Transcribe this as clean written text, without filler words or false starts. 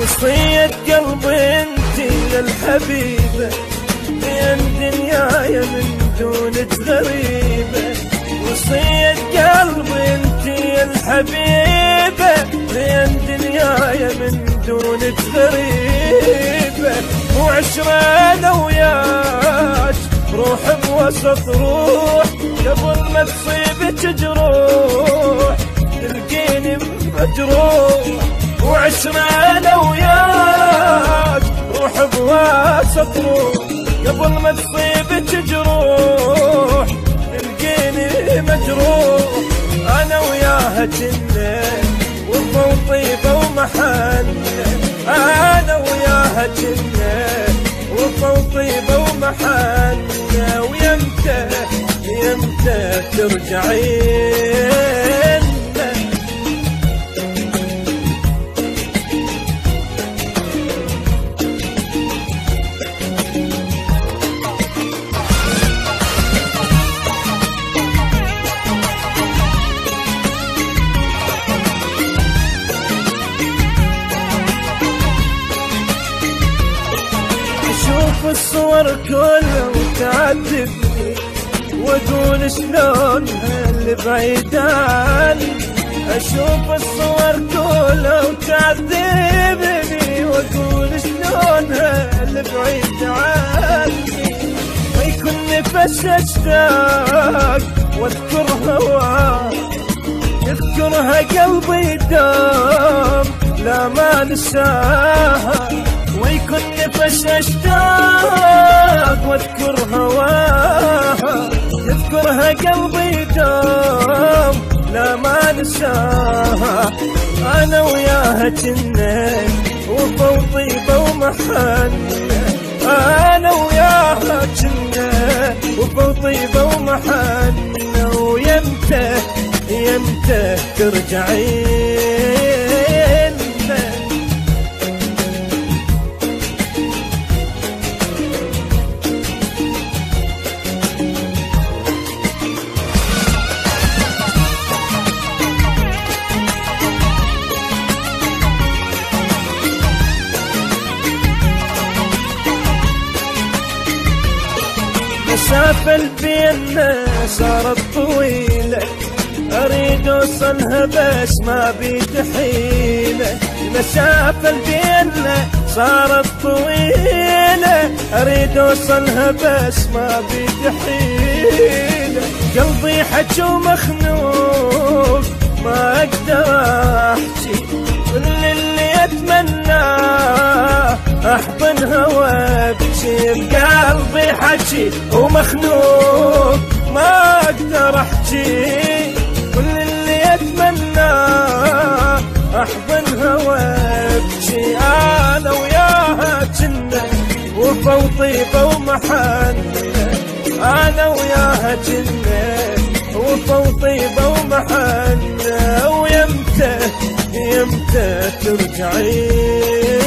وصية قلبي انتي للحبيبة، بين دنياي من دونك غريبة. وصية قلبي انتي الحبيبة، بين دنياي من دونك غريبة. وعشرة انا وياك روح بوسط روح، قبل ما تصيبك جروح تلقيني مجروح. وعشرة انا وياك روح بوسط روح، قبل ما تصيبك جروح تلقيني مجروح. انا وياها جنة وفا وطيبة ومحنة، انا وياها جنة وفا وطيبة ومحنة. ويمتى يمتى ترجعين؟ اشوف الصور كلها وتعذبني، واقول شلونها اللي بعيد عني. اشوف الصور كلها وتعذبني، واقول شلونها اللي بعيد عني. ما يكون نفس اشتاق واذكر هواها، يذكرها قلبي دام لا ما نساها. ويكون نفس اشتاق واذكر هواها، يذكرها قلبي دام لا ما نساها. انا وياها جنة وفا وطيبة ومحنة، انا وياها جنة وفا وطيبة ومحنة. ويمتى يمتى ترجعين؟ مسافة بينا صارت طويلة، أريد أوصلها بس ما بيد حيلة. المسافة بينا صارت طويلة، أريد أوصلها بس ما بيد حيلة. قلبي حكي ومخنوق ما أقدر أحكي، كل اللي أتمناه أحضنها وأبكي. بقلبي حكي ومخنوق ما أقدر أحكي، كل اللي أتمناه أحضنها وأبكي. أنا وياها جنة وفا وطيبة ومحنة، أنا وياها جنة وفا وطيبة ومحنة. ويمتى يمتى ترجعين؟